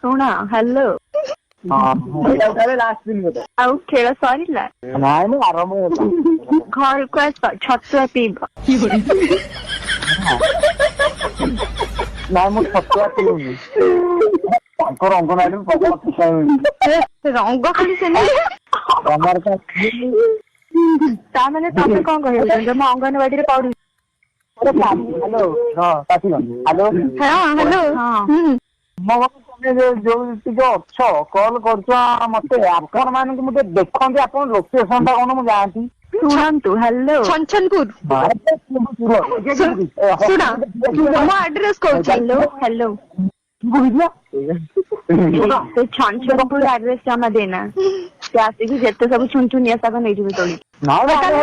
ଶୁଣ hello last ଦିନ ବୋଧେ ଆଉ ଖେଳ ସରିଲା ନାଇଁ ମୁଁ ଆରମ୍ଭ ହେଲା ଘରକୁ ଆସ ଛତୁଆ ପିଇବ ନାଇଁ ମୁଁ ଛତୁଆ ପିଉନି ତାଙ୍କର ଅଙ୍ଗନବାଡି ରଙ୍ଗ ଖାଲି ସେମିତି ତାମାନେ ତମେ କଣ କହିବାକୁ ଚାହୁଁଛ ମୁଁ ଅଙ୍ଗନବାଡିରେ ପଢୁଛି ହ୍ୟାଲୋ ହ୍ୟାଲୋ ହ୍ୟାଲୋ ତମେ ଯୋଉ ଟିକେ ଅଛ କଲ୍ କରୁଛ ମତେ ଆପଣ ମାନଙ୍କୁ ମୁଁ ଟିକେ ଦେଖନ୍ତି ଆପଣ ଲୋକେସନ ଟା କଣ ମୁଁ ଯାଆନ୍ତି ଶୁଣନ୍ତୁ ହ୍ୟାଲୋ ଛନଛନପୁର ଶୁଣ ମୋ ଆଡ୍ରେସ କହୁଛି ହ୍ୟାଲୋ ହ୍ୟାଲୋ ସେ ଛନଛନପୁର ଆଡ୍ରେସ ଜମା ଦେନା ସେ ଆସିକି ଯେତେ ସବୁ ଛୁନଛୁନିଆ ଶାଗ ନେଇଯିବେ ତୋଳି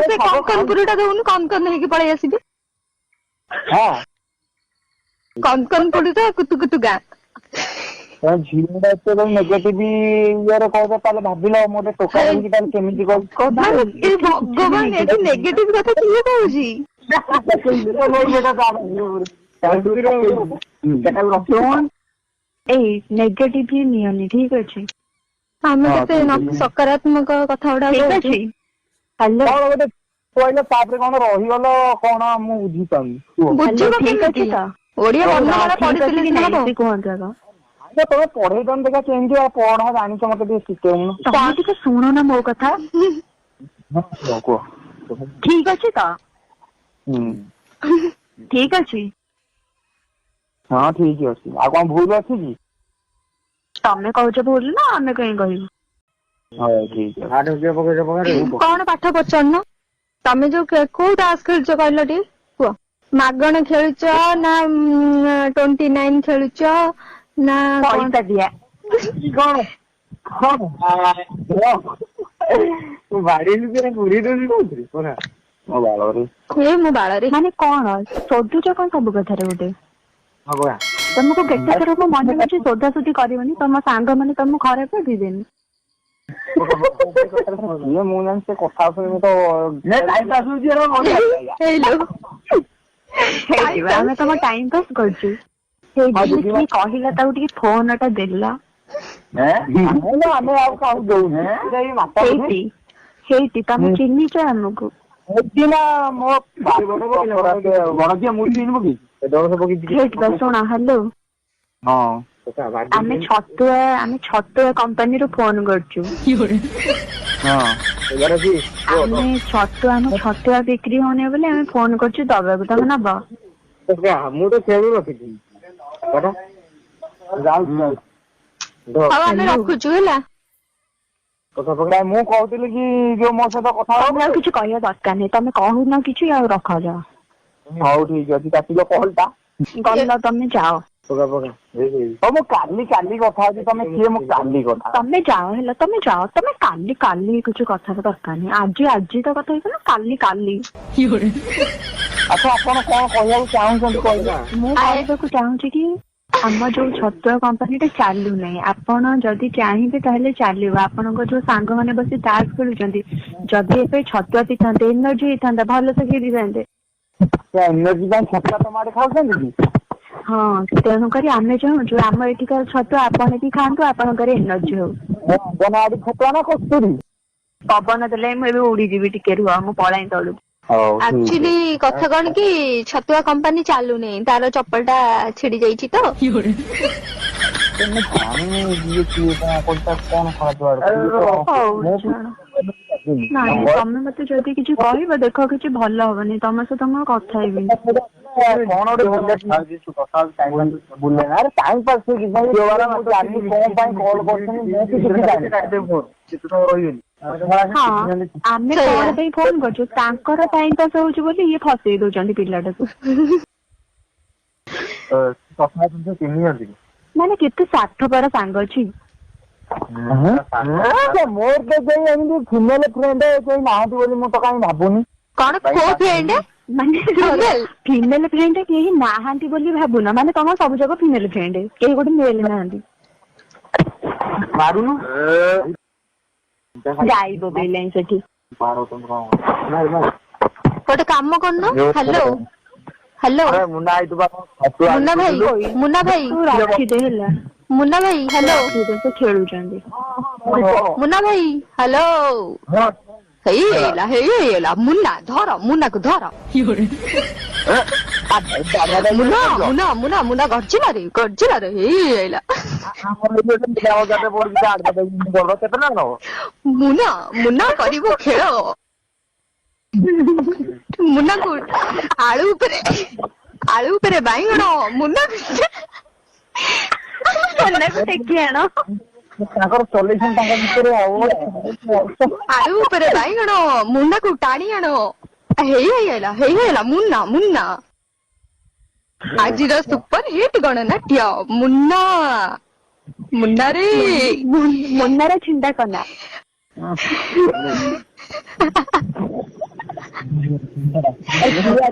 ସେ କନକନପୁର ଟା ଦଉନୁ କନକନ ହେଇକି ପଳେଇ ଆସିବି କନକନପୁର ଟା କୁତୁକୁତୁ ଗାଁ ଝିଅଟା ଏତେ ନେଗେଟିଭ ଇଏରେ କହିବ ତାହେଲେ ଭାବିଲ ମୁଁ ଗୋଟେ ଟୋକା ହେଇକି ତାହେଲେ କେମିତି ଭଗବାନ ଏଠି ନେଗେଟିଭ କଥା କିଏ କହୁଛି ଏଇ ନେଗେଟିଭ ନିଅନି ଠିକ ଅଛି ଆମେ କେତେ ସକାରାତ୍ମକ କଥା ଗୁଡା କହୁଛୁ ଗୋଟେ କହିଲେ ତାପରେ କଣ ରହିଗଲ କଣ ମୁଁ ବୁଝିପାରୁନି ବୁଝିବ ଠିକ ଅଛି ତ ଓଡିଆ ବର୍ଣ୍ଣମାଳା ପଢିଥିଲି କି ନାହିଁ କୁହନ୍ତୁ ଆଗ ତମେ ପଢେଇଦନ ଦେଖା କେମିତି ଆଉ ପଢା ଜାଣିଛ ମତେ ଟିକେ ଶିଖେଉନ ତମେ ଟିକେ ଶୁଣ ନା ମୋ କଥା କୁହ ଠିକ ଅଛି ତ ଠିକ ଅଛି ହଁ ଠିକ ଅଛି ଆଉ କଣ ଭୁଲ ଅଛି କି ତମେ କହୁଛ ଭୁଲ ନା ଆମେ କାହିଁ କହିବୁ କଣ ପାଠ ପଚାରୁନ ତମେ ଯୋଉ କୋଉ ତାସ ଖେଳୁଛ କହିଲ ଟିକେ କୁହ ମାଗଣା ଖେଳୁଛ ନା 29 ଖେଳୁଛ ନା ପଇସା ଦିଆ କଣ ବାଡି ଘୁରେଇ ଦଉଛି କହୁଥିଲି ମୋ ବାଳରେ ମାନେ କଣ ଶୋଧୁଛ କଣ ସବୁ କଥାରେ ଗୋଟେ ତମକୁ କେତେ ଥର ମୁଁ ମନେ କରୁଛି ସୋଧାସୋଧି କରିବନି ତମ ସାଙ୍ଗମାନେ ତମକୁ ଖରାପ ଭାବିବେନି ମୁଁ ଜାଣି ସେ କଥା ଆମେ ତମ ଟାଇମ ପାସ୍ କରୁଛୁ କିଏ କହିଲା ତାକୁ ଟିକେ ଫୋନ ଟା ଦେଲା ଆମେ ଆଉ କାହାକୁ ଦଉନେ ହେଇଟି ତମେ ଚିହ୍ନିଛ ଆମକୁ ଶୁଣ ହ୍ୟାଲୋ ଆମେ ଛତୁଆ କମ୍ପାନୀରୁ ଫୋନ କରୁଛୁ ଆମେ ଛତୁଆ ବିକ୍ରି ହଉନି ବୋଲି ଆମେ ଫୋନ କରୁଛୁ ଦବାକୁ ତମେ ନବ ମୁଁ ତ ଖେଳୁ ରଖିଛି ଆମେ ରଖୁଛୁ ହେଲା ମୁଁ କହୁଥିଲି କି ଯୋଉ ମୋ ସହିତ କଥା ଆଉ କିଛି କହିବା ଦରକାର ନାହିଁ ତମେ କହୁନ କିଛି ଆଉ ରଖାଯାଅ ହଉ ଠିକ ଅଛି କାଟିଲ କଲ୍ ଟା ଗଲ ତମେ ଯାଅ ମୁଁ କାଲି କଥା ହଉଛି ତମେ କିଏ ମୁଁ କାଲି କଥା ତମେ ଯାଅ ହେଲା ତମେ ଯାଅ ତମେ କାଲି କିଛି କଥା ଦରକାର ନାହିଁ ଆଜି ତ କଥା ହେଇଛ ନା କାଲି ଆଚ୍ଛା ଆପଣ କଣ କହିବାକୁ ଚାହୁଁଛନ୍ତି କହିବା ମୁଁ କହିବାକୁ ଚାହୁଁଛି କି ଆମ ଯୋଉ ଛତୁଆ କମ୍ପାନୀଟା ଚାଲୁନାହିଁ ଆପଣ ଯଦି ଚାହିଁବେ ତାହେଲେ ଚାଲିବ ଆପଣଙ୍କ ଯୋଉ ସାଙ୍ଗମାନେ ବସି ତାସ ଖେଳୁଛନ୍ତି ଯଦି ଏବେ ଛତୁଆ ପିଇଥାନ୍ତେ ଏନର୍ଜି ହେଇଥାନ୍ତା ଭଲ ସେ ଖେଳିଥାନ୍ତେ ଏନର୍ଜି ପାଇଁ ଛତୁଆ ତମ ଆଡେ ଖାଉଛନ୍ତି କି ହଁ ତେଣୁକରି ଆମେ ଚାହୁଁଛୁ ଆମ ଏଠିକାର ଛତୁଆ ଆପଣ ବି ଖାଆନ୍ତୁ ଆପଣଙ୍କର ଏନର୍ଜି ହଉ ଛତୁଆ ନା କସ୍ତୁରୀ ପବନ ଦେଲେ ମୁଁ ଏବେ ଉଡିଯିବି ଟିକେ ରୁହ ମୁଁ ପଳାଇ ତଳକୁ ଆକ୍ଚୁଆଲି କଥା କଣ କି ଛତୁଆ କମ୍ପାନୀ ଚାଲୁନି ତାର ଚପଲ ଟା ଛିଡି ଯାଇଛି ତ ନାଇଁ ତମେ ମତେ ଯଦି କିଛି କହିବ ଦେଖ କିଛି ଭଲ ହବନି ତମ ସହିତ ମୁଁ କଥା ହେବିନି ହଁ ଆମେ କଣ ପାଇଁ ଫୋନ କରୁଛୁ ତାଙ୍କର ଟାଇମ ପାସ୍ ହଉଛି ବୋଲି ଇଏ ଫସେଇ ଦଉଛନ୍ତି ପିଲାଟାକୁ ମାନେ କେତେ ସ୍ୱାର୍ଥପର ସାଙ୍ଗ ଅଛି ମୋର ତ କେହି ଏମିତି ଫିମେଲ ଫ୍ରେଣ୍ଡ କେହି ନାହାନ୍ତି ବୋଲି ମୁଁ ତ କାହିଁ ଭାବୁନି କଣ କୋଉ ଫ୍ରେଣ୍ଡ ମାନେ ଫିମେଲ ଫ୍ରେଣ୍ଡ କେହି ନାହାନ୍ତି ବୋଲି ଭାବୁନ ମାନେ ତମ ସବୁ ଯାକ ଫିମେଲ ଫ୍ରେଣ୍ଡ କେହି ଗୋଟେ ମେଲ ନାହାନ୍ତି ମାରୁନୁ ଯାଇବ ବେଲାଇଁ ସେଠି ଗୋଟେ କାମ କରୁନ ହ୍ୟାଲୋ हेलो अरे मुन्ना आई तू मुन्ना भाई मुन्ना भाई ତୁ ରଖିଦେ ହେଲା मुन्ना भाई हेलो ରଖିଦେ ସେ ଖେଳୁଛନ୍ତି मुन्ना भाई हेलो ହେଇଲା ମୁନା ଧର ମୁନାକୁ ଧର ମୁନା ଗର୍ଜିଲା ରେ ହେଇଲା ମୁନା କରିବ ଖେଳ ମୁନାକୁ ଆଳୁ ଉପରେ ବାଇଗଣ ମୁନା ମୁନାକୁ ଟେକି ଆଣ ତାଙ୍କର ସଲ୍ୟୁସନ ତାଙ୍କ ଭିତରେ ଆଳୁ ଉପରେ ବାଇଗଣ ମୁନାକୁ ଟାଣି ଆଣ ହେଇଲା ମୁନା ଆଜିର ସୁପର ହିଟ୍ ଗଣନାଟ୍ୟ ମୁନାରେ ମୁନାର ଛିଣ୍ଡା କନା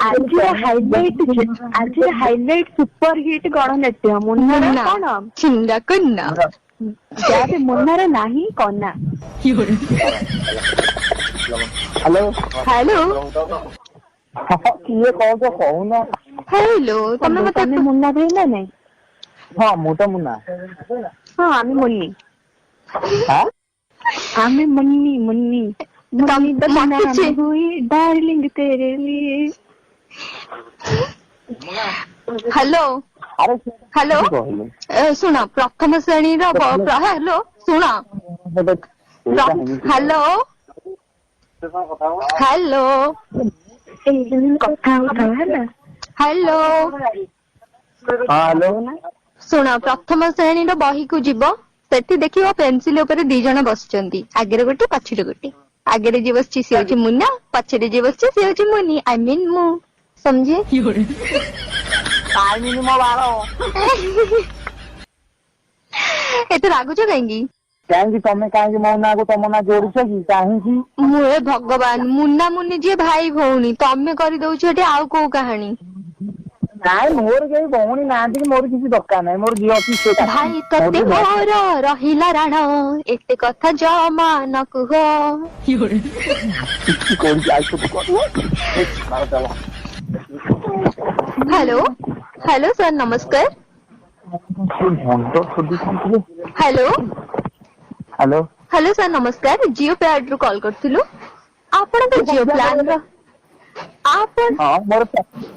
ଆଜିର ହାଇଲାଇଟ ସୁପର ହିଟ୍ ଗଣନାଟ୍ୟ ମୁନାର କଣ ଛିଣ୍ଡା କନା ଯାହା ମୁନାର ନାହିଁ କନା ହ୍ୟାଲୋ ହ୍ୟାଲୋ କିଏ କହୁଛ କହୁନ ହ୍ୟାଲୋ ତମେ ମୁନା ଭାଇ ନା ନାଇଁ ହଁ ମୁଁ ତ ମୁନା ହଁ ଆମେ ମୁନ୍ନି ମୁନ୍ନି डार्लिंग तेरे लिए ହ୍ୟାଲୋ ହ୍ୟାଲୋ ଶୁଣ ପ୍ରଥମ ଶ୍ରେଣୀର ହ୍ୟାଲୋ ଶୁଣ ହ୍ୟାଲୋ ହ୍ୟାଲୋ କଥା ହଉଥାଉ ହେଲା ହ୍ୟାଲୋ ଶୁଣ ପ୍ରଥମ ଶ୍ରେଣୀର ବହିକୁ ଯିବ ସେଠି ଦେଖିବ ପେନସିଲ ଉପରେ 2 ଜଣ ବସିଛନ୍ତି ଆଗରେ ଗୋଟେ ପଛରେ ଗୋଟେ ଆଗରେ ଯିଏ ବସିଛି ସିଏ ହଉଛି ମୁନା ପଛରେ ଯିଏ ବସିଛି ସିଏ ହଉଛି ମୁନି ଆଇ ମିନ୍ ମୁଁ समझे ଏତେ ରାଗୁଛ କାହିଁକି ତମେ କାହିଁକି ମୋ ନାଁ କୁ ତମ ନାଁ ଯୋଡୁଛ କି କାହିଁକି ମୁଁ ଭଗବାନ ମୁନା ମୁନି ଯିଏ ଭାଇ ଭଉଣୀ ତମେ କରିଦଉଛ ଏଠି ଆଉ କୋଉ କାହାଣୀ ନାଇଁ ମୋର କେହି ଭଉଣୀ ନାହାନ୍ତି କି ମୋର କିଛି ଦରକାର ନାହିଁ ମୋର ଝିଅ ଅଛି ସେ ଭାଇ ତତେ ମୋର ରହିଲା ରାଣ ଏତେ କଥା ଜମା ନ କୁହ हेलो हेलो सर नमस्कार हेलो हेलो हेलो सर नमस्कार जियो पे आड रू कॉल करथिलु आपण तो जियो प्लान रो आपण हां मोर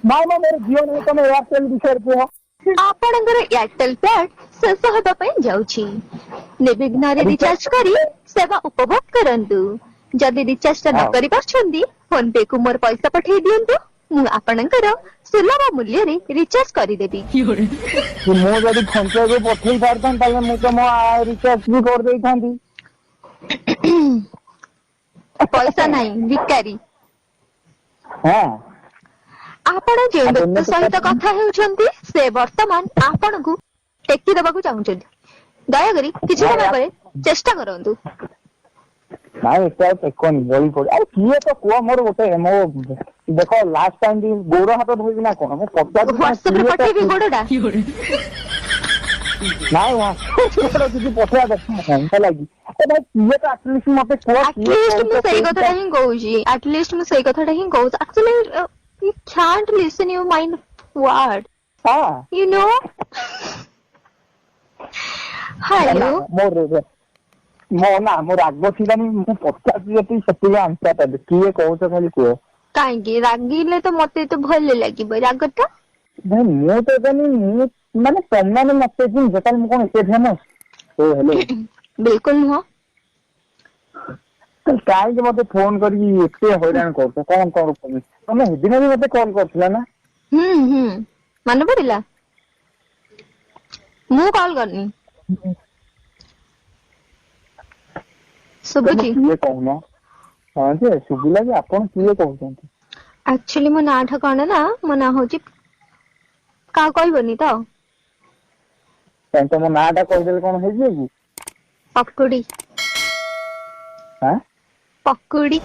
मोर जियो नै तमे एयरटेल विषय को आपणकर एयरटेल प्याड शेष होबा पई जाउछि निर्विघ्न रे रिचार्ज करी सेवा उपभोग करंतु जदि रिचार्ज न करि पाछंदी फोन पे को मोर पैसा पठै दियंतु ମୁଁ ଆପଣଙ୍କର ସୁଲଭ ମୂଲ୍ୟରେ ରିଚାର୍ଜ କରିଦେବି ମୁଁ ଯଦି ଫୋନ ପେ କୁ ପଠେଇ ପାରଥାନ୍ତି ତାହେଲେ ମୁଁ ତ ମୋ ରିଚାର୍ଜ ବି କରିଦେଇଥାନ୍ତି ପଇସା ନାହିଁ ଭିକାରୀ ହଁ ଆପଣ ଯେଉଁ ବ୍ୟକ୍ତି ସହିତ କଥା ହେଉଛନ୍ତି ସେ ବର୍ତ୍ତମାନ ଆପଣଙ୍କୁ ଟେକି ଦେବାକୁ ଚାହୁଁଛନ୍ତି ଦୟାକରି କିଛି ସମୟ ପରେ ଚେଷ୍ଟା କରନ୍ତୁ ନାଇଁ ଏତେ ଆଉ ଟେକନି ବଳି ପଡି ଆରେ କିଏ ତ କୁହ ମୋର ଗୋଟେ ମୋ ଦେଖ ଲାଷ୍ଟ ଟାଇମ ବି ଗୋଡ ହାତ ଧୋଇବି ନା କଣ ମୁଁ ହ୍ୱାଟ୍ସଆପରେ ପଠେଇବି ଗୋଡଟା ନାଇଁ କିଛି ପଠେଇବା ଦରକାର ନାହିଁ ହେଲା କି କିଏ ତ ଆଟଲିଷ୍ଟ ମତେ କୁହ ଆଟଲିଷ୍ଟ ମୁଁ ସେଇ କଥାଟା ହିଁ କହୁଛି ଆଟଲିଷ୍ଟ ମୁଁ ସେଇ କଥାଟା ହିଁ କହୁଛି actually you can't listen your mind word you know hello ମୋ ରାଗ ଥିଲାନି ମୁଁ ପଚାରୁଛି ଯେତିକି ସେତିକି ଆନ୍ସର ଦେବି କିଏ କହୁଛ ଖାଲି କୁହ କାହିଁକି ରାଗିଲେ ତ ମତେ ତ ଭଲ ଲାଗିବ ରାଗଟା ନାଇଁ ମୁଁ ତ ଜାଣି ମୁଁ ମାନେ ତମମାନେ ମତେ ଜିନିଷ ତାହେଲେ ମୁଁ କଣ ଏତେ ଫେମସ ବିଲକୁଲ ନୁହଁ କାହିଁକି ମତେ ଫୋନ କରିକି ଏତେ ହଇରାଣ କରୁଛ କଣ କରୁଛ ତମେ ସେଦିନ ବି ମତେ କଲ୍ କରିଥିଲ ନା ମନେ ପଡିଲା ମୁଁ କଲ୍ କରିନି ଶୁଭୁଛି କିଏ କହୁନ ହଁ ଯେ ଶୁଭିଲା ଯେ ଆପଣ କିଏ କହୁଛନ୍ତି ଆକ୍ଚୁଆଲି ମୋ ନାଁ ଟା କଣ ନା ମୋ ନାଁ ହଉଛି କାହା କହିବନି ତ ତମ ନାଁ ଟା କହିଦେଲେ କଣ ହେଇଯିବ କି ପକୁଡି ପକୁଡି